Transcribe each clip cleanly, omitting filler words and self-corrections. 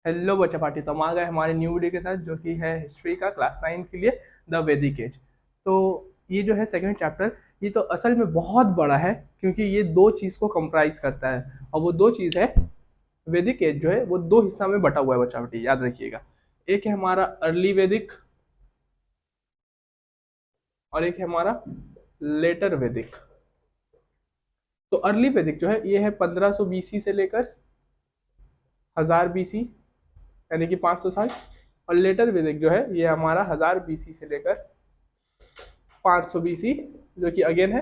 Hello बच्चा party, तो हम आ गए हमारे न्यू वीडियो के साथ जो कि है हिस्ट्री का क्लास 9 के लिए द वैदिक एज। तो ये जो है सेकंड चैप्टर, ये तो असल में बहुत बड़ा है क्योंकि ये दो चीज़ को कंप्राइज करता है और वो दो चीज़ है। वैदिक एज जो है वो दो हिस्सा में बटा हुआ है बच्चा पार्टी, याद रखिएगा। एक है हमारा अर्ली वैदिक और एक है हमारा लेटर वैदिक। तो अर्ली वैदिक जो है ये है 1500 बीसी से लेकर 1000 बीसी, यानी कि 500 साल। और लेटर वैदिक जो है ये हमारा 1000 बीसी से लेकर 500 बीसी, जो कि अगेन है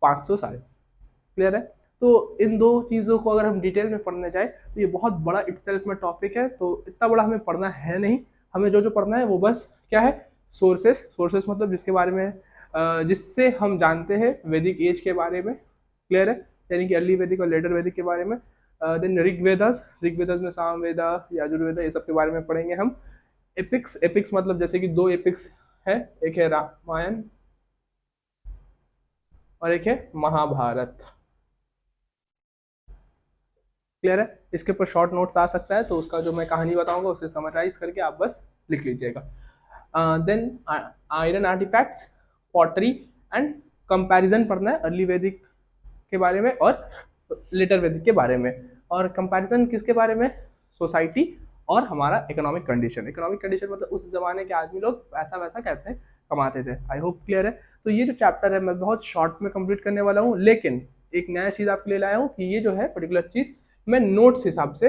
500 साल। क्लियर है? तो इन दो चीज़ों को अगर हम डिटेल में पढ़ने जाए तो ये बहुत बड़ा इटसेल्फ में टॉपिक है, तो इतना बड़ा हमें पढ़ना है नहीं। हमें जो जो पढ़ना है वो बस क्या है, सोर्सेस। सोर्सेस मतलब जिसके बारे में जिससे हम जानते हैं वैदिक एज के बारे में। क्लियर है? यानी कि अर्ली वैदिक और लेटर वैदिक के बारे में। देन ऋग्वेदास, ऋग्वेदास में सामवेदा, यजुर्वेदा, ये सब के बारे में पढ़ेंगे हम। एपिक्स, एपिक्स मतलब जैसे कि दो एपिक्स है, एक है रामायण और एक है महाभारत। क्लियर है? इसके ऊपर शॉर्ट नोट्स आ सकता है, तो उसका जो मैं कहानी बताऊंगा उसे समराइज करके आप बस लिख लीजिएगा। Then iron artefacts, pottery and comparison पढ़ना है अर्ली वैदिक के बारे में और लेटर वैदिक के बारे में। और कंपैरिजन किसके बारे में? सोसाइटी और हमारा इकोनॉमिक कंडीशन। इकोनॉमिक कंडीशन मतलब उस जमाने के आदमी लोग पैसा वैसा कैसे कमाते थे। आई होप क्लियर है। तो ये जो चैप्टर है मैं बहुत शॉर्ट में कंप्लीट करने वाला हूँ, लेकिन एक नया चीज़ आपके लिए लाया हूँ कि ये जो है पर्टिकुलर चीज़ मैं नोट्स हिसाब से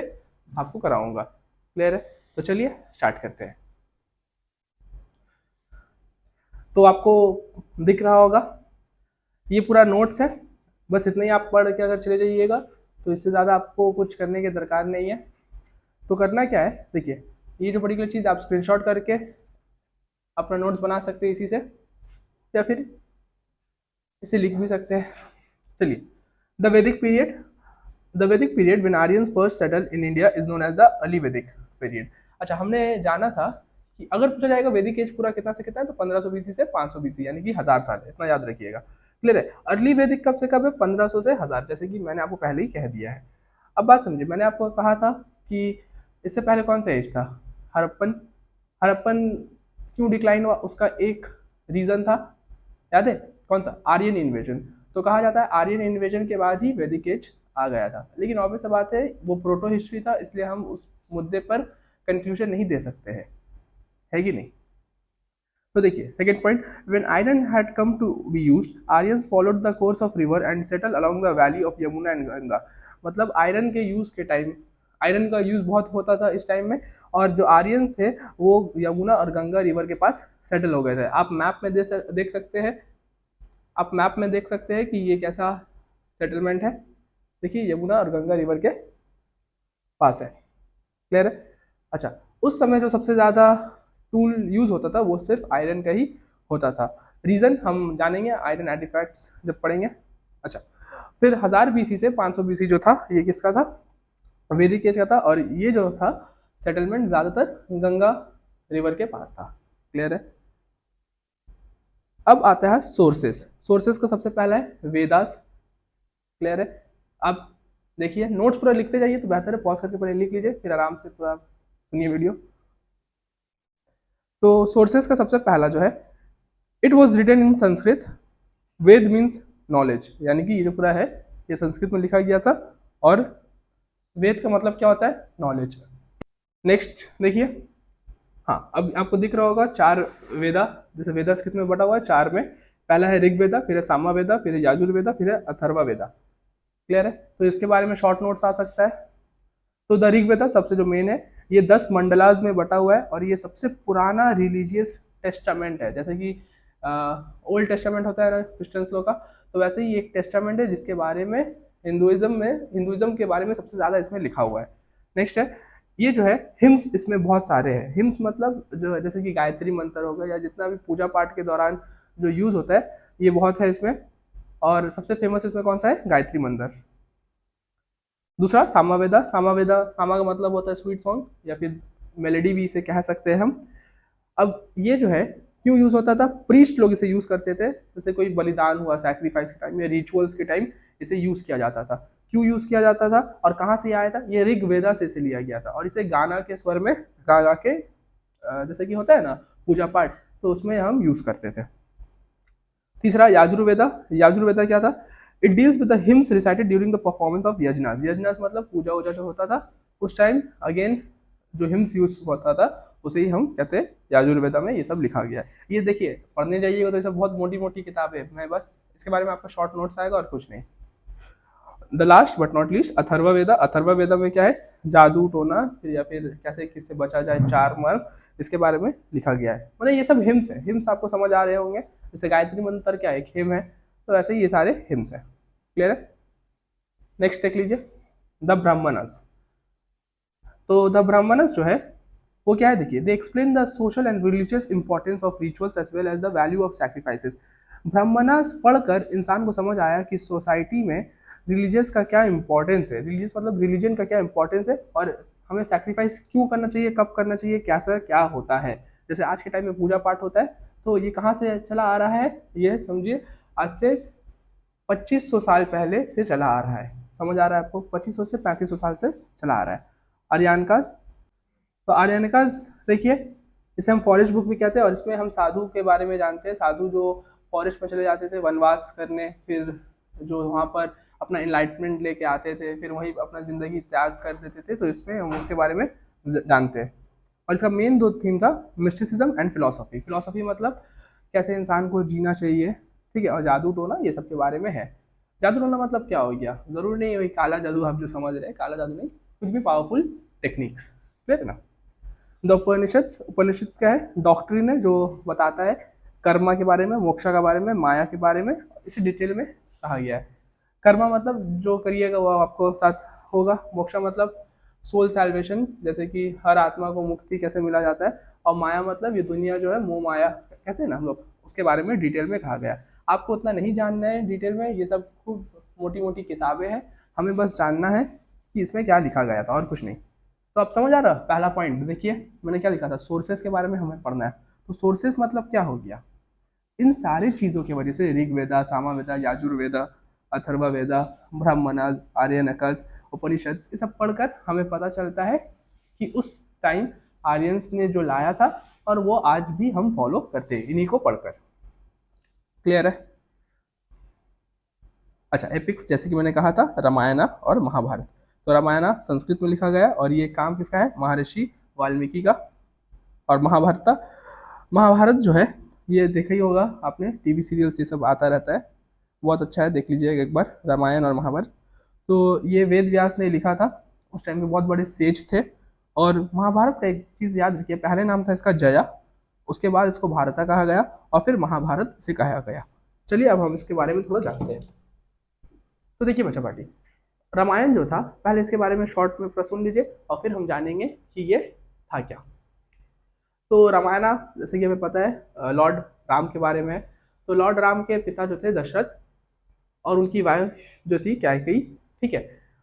आपको कराऊंगा। क्लियर है? तो चलिए स्टार्ट करते हैं। तो आपको दिख रहा होगा ये पूरा नोट्स है, बस इतना ही आप पढ़ के अगर चले जाइएगा तो इससे ज़्यादा आपको कुछ करने की दरकार नहीं है। तो करना क्या है, देखिए ये जो पर्टिकुलर चीज़ आप स्क्रीनशॉट करके अपना नोट्स बना सकते हैं इसी से, या फिर इसे लिख भी सकते हैं। चलिए, the Vedic period, the Vedic period when Aryans first settle in India is known as the early Vedic period. अच्छा, हमने जाना था कि अगर पूछा जाएगा वैदिक एज पूरा कितना से कितना है तो 1500 बीसी से 500 बीसी, यानी कि 1000 साल है, इतना याद रखिएगा। क्लियर है? अर्ली वैदिक कब से कब है? 1500 से 1000, जैसे कि मैंने आपको पहले ही कह दिया है। अब बात समझिए, मैंने आपको कहा था कि इससे पहले कौन सा एज था? हड़प्पन। हड़प्पन क्यों डिक्लाइन हुआ उसका एक रीजन था, याद है? कौन सा? Aryan invasion. तो कहा जाता है आर्यन इन्वेजन के बाद ही वैदिक एज आ गया था, लेकिन ऑब्वियस बात है वो प्रोटो हिस्ट्री था, इसलिए हम उस मुद्दे पर कंक्लूजन नहीं दे सकते हैं, है कि नहीं? तो देखिए second point, when iron had come to be used, Aryans followed the course of river and settle along the valley of Yamuna and Ganga. मतलब आयरन के यूज के टाइम, आयरन का यूज बहुत होता था इस टाइम में, और जो आर्यंस थे वो यमुना और गंगा रिवर के पास सेटल हो गए थे। आप मैप में देख सकते हैं, आप मैप में देख सकते हैं कि ये कैसा सेटलमेंट है। देखिए यमुना और गंगा रिवर के पास है। क्लियर है? अच्छा, उस समय जो सबसे ज़्यादा टूल यूज होता था वो सिर्फ आयरन का ही होता था। रीज़न हम जानेंगे आयरन आर्टिफैक्ट्स जब पढ़ेंगे। अच्छा, फिर 1000 बीसी से 500 बीसी जो था ये किसका था? वैदिक एज का था, और ये जो था सेटलमेंट ज़्यादातर गंगा रिवर के पास था। क्लियर है? अब आता है सोर्सेस। सोर्सेस का सबसे पहला है वेदास। क्लियर है? आप देखिए नोट्स पूरा लिखते जाइए तो बेहतर है, पॉज करके पहले लिख लीजिए फिर आराम से पूरा सुनिए वीडियो। तो सोर्सेस का सबसे पहला जो है, it was written in Sanskrit, Veda means knowledge, यानी कि ये जो पूरा है ये संस्कृत में लिखा गया था, और वेद का मतलब क्या होता है? नॉलेज। नेक्स्ट देखिए, हाँ अब आपको दिख रहा होगा 4 वेदा, जैसे वेदा किस में बटा हुआ है? 4 में। पहला है ऋग्वेदा, फिर है सामवेदा, फिर है यजुर्वेदा, फिर है अथर्ववेदा। क्लियर है? तो इसके बारे में शॉर्ट नोट्स आ सकता है। तो द ऋग्वेदा सबसे जो मेन है, ये 10 मंडलाज में बटा हुआ है, और ये सबसे पुराना रिलीजियस टेस्टामेंट है। जैसे कि ओल्ड टेस्टामेंट होता है ना क्रिश्चियंस लोग का, तो वैसे ही एक टेस्टामेंट है जिसके बारे में हिंदुइज्म के बारे में सबसे ज़्यादा इसमें लिखा हुआ है। नेक्स्ट है, ये जो है हिम्स इसमें बहुत सारे हैं। हिम्स मतलब जो है जैसे कि गायत्री मंत्र हो गया, या जितना भी पूजा पाठ के दौरान जो यूज़ होता है ये बहुत है इसमें, और सबसे फेमस इसमें कौन सा है? गायत्री मंत्र। दूसरा सामावेदा। सामावेदा, सामा का मतलब होता है स्वीट सॉन्ग, या फिर मेलेडी भी इसे कह सकते हैं हम। अब ये जो है क्यों यूज होता था? प्रीस्ट लोग इसे यूज करते थे, जैसे कोई बलिदान हुआ सैक्रिफाइस के टाइम या रिचुअल्स के टाइम इसे यूज किया जाता था। क्यों यूज़ किया जाता था और कहाँ से आया था? ये ऋग्वेदा से इसे लिया गया था और इसे गाना के स्वर में गा गा के जैसे कि होता है ना पूजा पाठ, तो उसमें हम यूज़ करते थे। तीसरा याजुर्वेदा। याजुर्वेदा क्या था? It deals with the hymns recited during the performance of yajnas. Yajnas मतलब पूजा वूजा जो होता था उस टाइम, अगेन जो हिम्स यूज होता था उसे ही हम कहते हैं याजुर्वेदा में ये सब लिखा गया है। ये देखिए पढ़ने जाइएगा तो ये सब बहुत मोटी मोटी किताबें है, मैं बस इसके बारे में आपका शॉर्ट नोट्स आएगा और कुछ नहीं। The last but not least Atharvaveda. Atharvaveda में क्या है? जादू टोना या फिर कैसे किससे बचा जाए, चार मर्म, इसके बारे में लिखा गया है। मतलब ये सब हिम्स है। हिम्स आपको समझ आ रहे होंगे, जैसे गायत्री मंत्र क्या है, एक हिम है, तो ऐसे ही ये सारे हिम्स है। क्लियर है? नेक्स्ट देख लीजिए द ब्राह्मणस। तो द ब्राह्मणस जो है वो क्या है? देखिए they explain the social and religious importance of rituals as well as the value of sacrifices. Brahmanas पढ़कर इंसान को समझ आया कि सोसाइटी में रिलीजियस का क्या इंपॉर्टेंस है, रिलीजियस मतलब रिलीजन का क्या इंपॉर्टेंस है और हमें सैक्रिफाइस क्यों करना चाहिए, कब करना चाहिए, कैसा क्या होता है। जैसे आज के टाइम में पूजा पाठ होता है तो ये कहाँ से चला आ रहा है? ये समझिए आज से 2500 साल पहले से चला आ रहा है। समझ आ रहा है आपको? 2500 से 3500 साल से चला आ रहा है। आर्यानकास। तो आर्यानकास देखिए इसे हम फॉरेस्ट बुक भी कहते हैं और इसमें हम साधु के बारे में जानते हैं। साधु जो फॉरेस्ट में चले जाते थे वनवास करने, फिर जो वहाँ पर अपना इनलाइटमेंट लेके आते थे, फिर वहीं अपना ज़िंदगी त्याग कर देते थे, तो इसमें हम उसके बारे में जानते हैं। और इसका मेन दो थीम था मिस्टिसिज्म एंड फिलोसफी। फिलोसफी मतलब कैसे इंसान को जीना चाहिए, ठीक है, और जादू टोना ये सब के बारे में है। जादू टोना मतलब क्या हो गया? जरूर नहीं वही काला जादू आप जो समझ रहे हैं, काला जादू नहीं, कुछ भी पावरफुल टेक्निक्स। क्लियर है ना? द उपनिषद्स। उपनिषद्स क्या है? डॉक्ट्रिन है जो बताता है कर्मा के बारे में, मोक्षा के बारे में, माया के बारे में, इसे डिटेल में कहा गया है। कर्मा मतलब जो करिएगा वो आपको साथ होगा। मोक्षा मतलब सोल सैल्वेशन, जैसे कि हर आत्मा को मुक्ति कैसे मिला जाता है। और माया मतलब ये दुनिया जो है मोह माया कहते हैं ना हम लोग, उसके बारे में डिटेल में कहा गया है। आपको उतना नहीं जानना है डिटेल में, ये सब खूब मोटी मोटी किताबें हैं, हमें बस जानना है कि इसमें क्या लिखा गया था और कुछ नहीं। तो आप समझ आ रहा है? पहला पॉइंट देखिए मैंने क्या लिखा था, सोर्सेस के बारे में हमें पढ़ना है। तो सोर्सेस मतलब क्या हो गया? इन सारी चीज़ों की वजह से ऋग्वेदा, सामवेदा, याजुर्वेदा, अथर्ववेदा, ब्राह्मणास, आर्यनकस, उपनिषद, ये सब पढ़कर हमें पता चलता है कि उस टाइम आर्यंस ने जो लाया था और वो आज भी हम फॉलो करते हैं इन्हीं को पढ़कर। क्लियर है? अच्छा, एपिक्स जैसे कि मैंने कहा था रामायण और महाभारत। तो रामायण संस्कृत में लिखा गया और ये काम किसका है? महर्षि वाल्मीकि का। और महाभारत जो है ये देखा ही होगा आपने, टीवी सीरियल्स ये सब आता रहता है, बहुत अच्छा है, देख लीजिएगा एक बार रामायण और महाभारत। तो ये वेद व्यास ने लिखा था, उस टाइम में बहुत बड़े सेज थे। और महाभारत का एक चीज़ याद रखिए, पहले नाम था इसका जया, उसके बाद इसको भारता कहा गया और फिर महाभारत से कहा गया। चलिए अब हम इसके बारे में थोड़ा जानते हैं। तो देखिए बच्चा पार्टी, रामायण जो था पहले इसके बारे में शॉर्ट में सुन लीजिए और फिर हम जानेंगे कि ये था क्या। तो रामायण जैसे कि हमें पता है लॉर्ड राम के बारे में है। तो लॉर्ड राम के पिता जो थे दशरथ और उनकी वाइफ जो थी कैकेयी, ठीक है।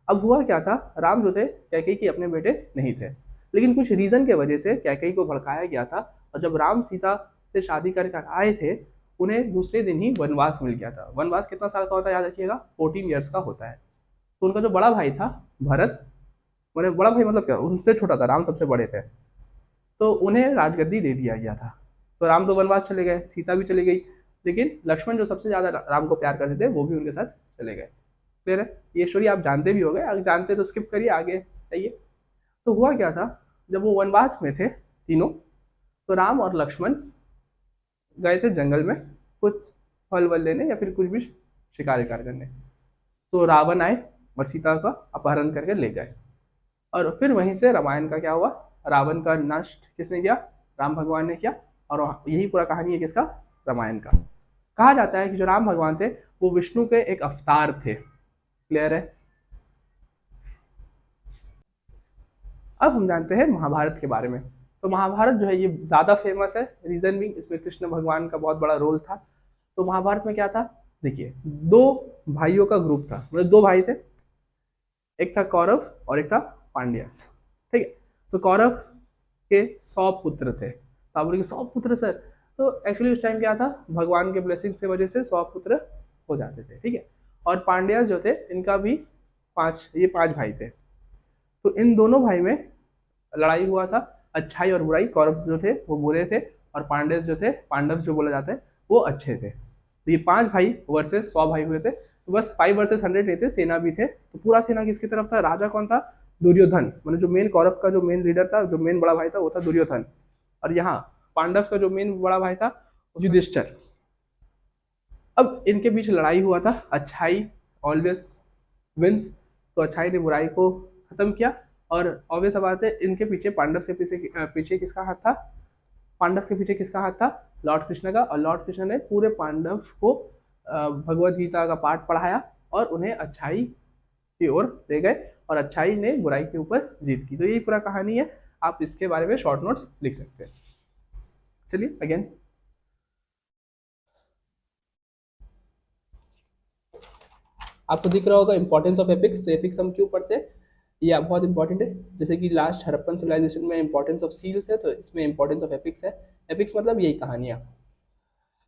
अब हुआ क्या था, राम जो थे कैकेयी के अपने बेटे नहीं थे, लेकिन कुछ रीज़न के वजह से कैकेयी को भड़काया गया था और जब राम सीता से शादी कर आए थे उन्हें दूसरे दिन ही वनवास मिल गया था। वनवास कितना साल का होता है याद रखिएगा? 14 ईयर्स का होता है। तो उनका जो बड़ा भाई था भरत, मैंने बड़ा भाई मतलब क्या, उनसे छोटा था, राम सबसे बड़े थे, तो उन्हें राजगद्दी दे दिया गया था। तो राम तो वनवास चले गए, सीता भी चली गई, लेकिन लक्ष्मण जो सबसे ज़्यादा राम को प्यार करते थे वो भी उनके साथ चले गए। क्लियर है? ये स्टोरी आप जानते भी हो गए, अगर जानते तो स्किप करिए, आगे जाइए। तो हुआ क्या था, जब वो वनवास में थे तीनों, तो राम और लक्ष्मण गए थे जंगल में कुछ फल वल लेने या फिर कुछ भी शिकार करने। तो रावण आए और सीता का अपहरण करके ले गए और फिर वहीं से रामायण का क्या हुआ, रावण का नष्ट किसने किया? राम भगवान ने किया। और यही पूरा कहानी है किसका? रामायण का। कहा जाता है कि जो राम भगवान थे वो विष्णु के एक अवतार थे। क्लियर है? अब हम जानते हैं महाभारत के बारे में। तो महाभारत जो है ये ज़्यादा फेमस है, रीज़न भी इसमें कृष्ण भगवान का बहुत बड़ा रोल था। तो महाभारत में क्या था, देखिए दो भाइयों का ग्रुप था, मतलब दो भाई थे, एक था कौरव और एक था पांड्यस, ठीक है। तो कौरव के 100 पुत्र थे। तो आप बोलेंगे 100 पुत्र सर, तो एक्चुअली उस टाइम क्या था, भगवान के ब्लेसिंग से वजह से 100 पुत्र हो जाते थे, ठीक है। और पांड्यस जो थे इनका भी ये 5 भाई थे। तो इन दोनों भाई में लड़ाई हुआ था, अच्छाई और बुराई। कौरव जो थे वो बुरे थे, और पांडव जो थे, पांडव जो बोला जाता है, वो अच्छे थे। तो ये 5 भाई वर्सेस 100 भाई हुए थे। तो बस 5 वर्सेस 100 नहीं थे, सेना भी थे। तो पूरा सेना किसकी तरफ था? राजा कौन था? दुर्योधन। मतलब जो मेन कौरव का जो मेन लीडर था, जो मेन बड़ा भाई था, वो था दुर्योधन। और यहाँ पांडव का जो मेन बड़ा भाई था, युधिष्ठिर। अब इनके बीच लड़ाई हुआ था। अच्छाई ऑलवेज विंस। तो अच्छाई ने बुराई को खत्म किया। और ऑब्वियस बात है, इनके पीछे पांडव के पीछे किसका हाथ था? पांडव के पीछे किसका हाथ था? लॉर्ड कृष्ण का। और लॉर्ड कृष्ण ने पूरे पांडव को भगवत गीता का पाठ पढ़ाया और उन्हें अच्छाई की ओर ले गए, और अच्छाई ने बुराई के ऊपर जीत की। तो यही पूरा कहानी है। आप इसके बारे में शॉर्ट नोट्स लिख सकते हैं। चलिए अगेन, आपको दिख रहा होगा इंपॉर्टेंस ऑफ एपिक्स। तो एपिक्स हम क्यों पढ़ते हैं, ये बहुत इंपॉर्टेंट है। जैसे कि लास्ट हड़प्पन सिविलाइजेशन में इंपॉर्टेंस ऑफ सील्स है, तो इसमें इंपॉर्टेंस ऑफ एपिक्स है। एपिक्स मतलब यही कहानियाँ।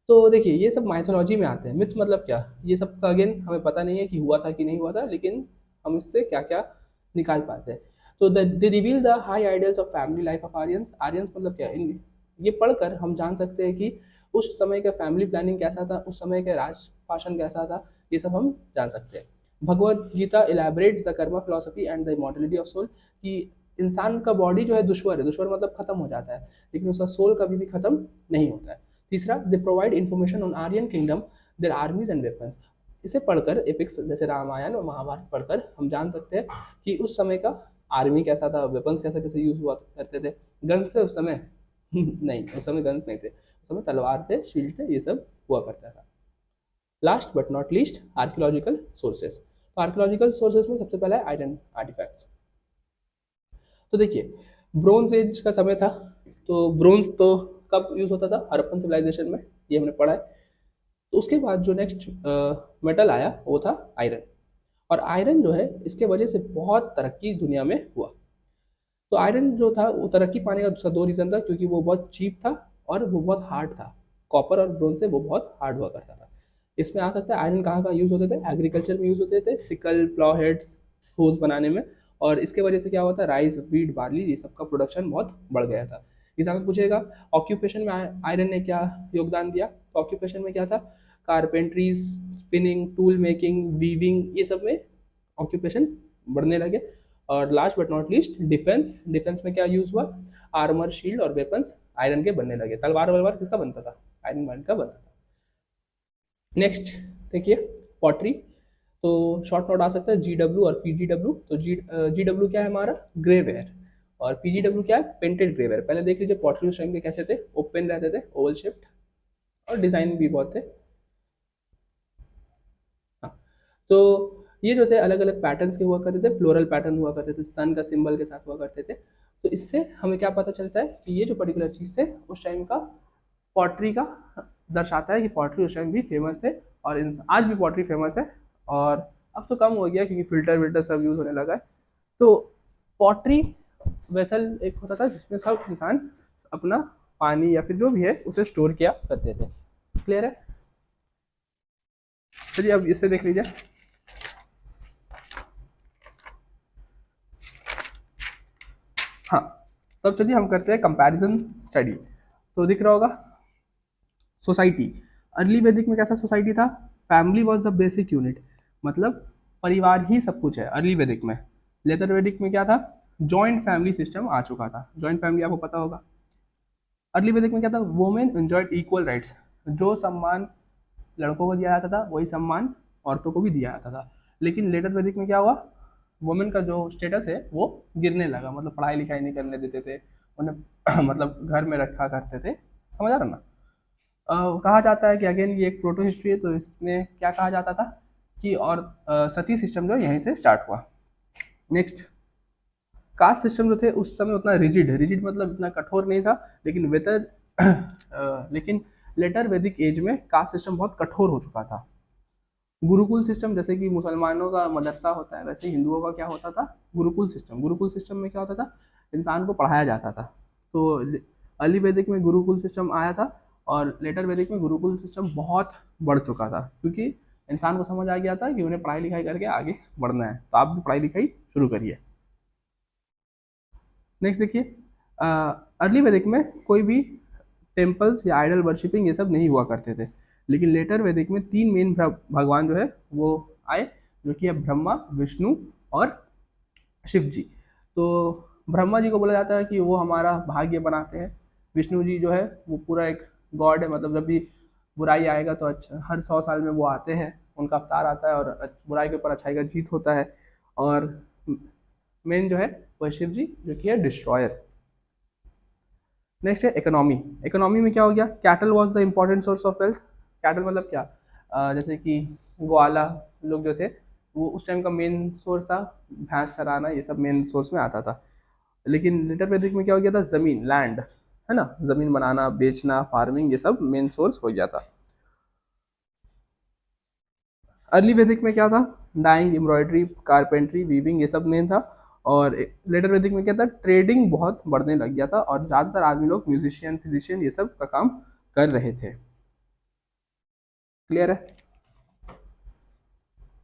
तो देखिए, ये सब माइथोलॉजी में आते हैं। मिथ्स मतलब क्या? ये सब का अगेन हमें पता नहीं है कि हुआ था कि नहीं हुआ था, लेकिन हम इससे क्या क्या निकाल पाते हैं। तो they reveal the high ideals of family life of Aryans. Aryans मतलब क्या? ये पढ़कर हम जान सकते हैं कि उस समय का फैमिली प्लानिंग कैसा था, उस समय का राज शासन कैसा था, ये सब हम जान सकते हैं। Bhagavad Gita elaborates the karma philosophy and the immortality of soul, कि इंसान का बॉडी जो है दुश्वर है, दुश्वर मतलब खत्म हो जाता है, लेकिन उसका सोल कभी भी खत्म नहीं होता है। तीसरा, they provide information on Aryan kingdom, their armies and weapons. इसे पढ़कर, एपिक्स जैसे रामायण और महाभारत पढ़कर हम जान सकते हैं कि उस समय का आर्मी कैसा था, वेपन्स कैसे कैसे यूज हुआ करते थे। गन्स थे उस समय? नहीं, उस समय गन्स नहीं थे, उस समय तलवार थे, शील्ड थे, ये सब हुआ करता था। Last but not least, archaeological sources. तो आर्कियोलॉजिकल सोर्सेज में सबसे पहला है आयरन आर्टिफैक्ट्स। तो देखिए, ब्रोंज एज का समय था। तो ब्रोंज तो कब यूज होता था? हड़प्पन सिविलाइजेशन में, ये हमने पढ़ा है। तो उसके बाद जो नेक्स्ट मेटल आया वो था आयरन। और आयरन जो है, इसके वजह से बहुत तरक्की दुनिया में हुआ। तो आयरन जो था वो तरक्की पाने का उसका 2 रीज़न था, क्योंकि वो बहुत चीप था और वो बहुत हार्ड था। कॉपर और ब्रोंज से वो बहुत हार्ड हुआ करता था। इसमें आ सकता है आयरन कहाँ कहाँ यूज़ होते थे? एग्रीकल्चर में यूज़ होते थे, सिकल, प्लाउ हेड्स, होज बनाने में। और इसके वजह से क्या होता है? राइस, व्हीट, बार्ली, ये सब का प्रोडक्शन बहुत बढ़ गया था। एग्जाम में पूछेगा ऑक्यूपेशन में आयरन ने क्या योगदान दिया। तो ऑक्यूपेशन में क्या था? Carpentry, spinning, tool making, weaving, ये सब में ऑक्यूपेशन बढ़ने लगे। और last but not least, defence. Defence में क्या यूज हुआ? आर्मर, शील्ड और वेपन्स आयरन के बनने लगे। तलवार वलवार किसका बनता था? आयरन मैन का बनता था। नेक्स्ट देखिए, पॉटरी। तो शॉर्ट नोट आ सकता है GW और PGW। तो GW क्या है हमारा? ग्रेवेयर। और PGW क्या है? Painted grey ware. पहले देख लीजिए पॉटरी उस टाइम के कैसे थे, ओपन रहते थे, ओवल शेप्ड, और डिजाइन भी बहुत थे। हाँ, तो ये जो थे अलग अलग पैटर्न्स के हुआ करते थे, फ्लोरल पैटर्न हुआ करते थे, सन का सिंबल के साथ हुआ करते थे। तो इससे हमें क्या पता चलता है कि ये जो पर्टिकुलर चीज़ थे उस टाइम का पॉटरी का दर्शाता है कि पॉटरी उस टाइम भी फेमस थे, और आज भी पॉटरी फेमस है। और अब तो कम हो गया क्योंकि फिल्टर विल्टर सब यूज़ होने लगा है। तो पॉटरी वेसल एक होता था जिसमें सब इंसान अपना पानी या फिर जो भी है उसे स्टोर किया करते थे। क्लियर है? चलिए अब इससे देख लीजिए। हाँ, तब चलिए हम करते हैं कंपैरिजन स्टडी। तो दिख रहा होगा सोसाइटी। अर्ली वैदिक में कैसा सोसाइटी था? Family was the basic unit, मतलब परिवार ही सब कुछ है अर्ली वैदिक में। लेटर वैदिक में क्या था? जॉइंट फैमिली सिस्टम आ चुका था। जॉइंट फैमिली आपको पता होगा। अर्ली वैदिक में क्या था? Women enjoyed equal rights. जो सम्मान लड़कों को दिया जाता था वही सम्मान औरतों को भी दिया जाता था। लेकिन लेटर वैदिक में क्या हुआ? वुमेन का जो स्टेटस है वो गिरने लगा, मतलब पढ़ाई लिखाई नहीं करने देते थे उन्हें, मतलब घर में रखा करते थे। समझ आ रहा ना? कहा जाता है कि अगेन ये एक प्रोटो हिस्ट्री है, तो इसमें क्या कहा जाता था कि और सती सिस्टम जो यहीं से स्टार्ट हुआ। नेक्स्ट, कास्ट सिस्टम जो थे उस समय उतना रिजिड, रिजिड मतलब इतना कठोर नहीं था, लेकिन लेकिन लेटर वैदिक एज में कास्ट सिस्टम बहुत कठोर हो चुका था। गुरुकुल सिस्टम, जैसे कि मुसलमानों का मदरसा होता है वैसे हिंदुओं का क्या होता था? गुरुकुल सिस्टम। गुरुकुल सिस्टम में क्या होता था? इंसान को पढ़ाया जाता था। तो अर्ली वैदिक में गुरुकुल सिस्टम आया था, और लेटर वैदिक में गुरुकुल सिस्टम बहुत बढ़ चुका था, क्योंकि इंसान को समझ आ गया था कि उन्हें पढ़ाई लिखाई करके आगे बढ़ना है, तो आप भी पढ़ाई लिखाई शुरू करिए। नेक्स्ट देखिए, अर्ली वैदिक में कोई भी टेम्पल्स या आइडल वर्शिपिंग ये सब नहीं हुआ करते थे, लेकिन लेटर वैदिक में 3 मेन भगवान जो है वो आए, जो कि है ब्रह्मा, विष्णु और शिव जी। तो ब्रह्मा जी को बोला जाता है कि वो हमारा भाग्य बनाते हैं। विष्णु जी जो है वो पूरा एक गॉड है, मतलब जब भी बुराई आएगा तो अच्छा हर 100 साल में वो आते हैं, उनका अवतार आता है और बुराई के ऊपर अच्छाई का जीत होता है। और मेन जो है वो शिव जी, जो कि है डिस्ट्रॉयर। नेक्स्ट है इकोनॉमी। इकोनॉमी में क्या हो गया, cattle was the important source of wealth. Cattle मतलब क्या, जैसे कि ग्वाला लोग जो थे वो उस टाइम का मेन सोर्स था, भैंस चराना ये सब मेन सोर्स में आता था। लेकिन लेटर वैदिक में क्या हो गया था, ज़मीन, लैंड है ना, ज़मीन बनाना, बेचना, फार्मिंग ये सब मेन सोर्स हो गया था। अर्ली वैदिक में क्या था, डाइंग, एम्ब्रॉयडरी, कारपेंट्री, वीविंग ये सब मेन था। और लेटर वैदिक में क्या था, ट्रेडिंग बहुत बढ़ने लग गया था और ज़्यादातर आदमी लोग म्यूजिशियन, फिजिशियन ये सब का काम कर रहे थे। क्लियर है?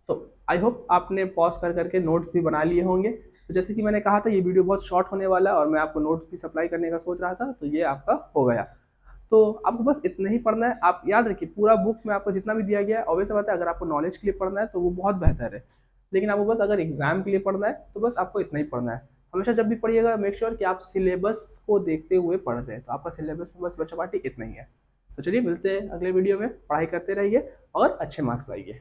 तो आई होप आपने पॉज कर करके नोट्स भी बना लिए होंगे। तो जैसे कि मैंने कहा था ये वीडियो बहुत शॉर्ट होने वाला है और मैं आपको नोट्स भी सप्लाई करने का सोच रहा था, तो ये आपका हो गया। तो आपको बस इतना ही पढ़ना है। आप याद रखिए पूरा बुक में आपको जितना भी दिया गया है, ऑब्वियस बात है अगर आपको नॉलेज के लिए पढ़ना है तो वो बहुत बेहतर है, लेकिन आपको बस अगर एग्जाम के लिए पढ़ना है तो बस आपको इतना ही पढ़ना है। हमेशा जब भी पढ़िएगा मेक श्योर कि आप सिलेबस को देखते हुए पढ़ रहे हैं, तो आपका सिलेबस में बस बच्चा पार्टी इतना ही है। तो चलिए मिलते हैं अगले वीडियो में, पढ़ाई करते रहिए और अच्छे मार्क्स लाइए।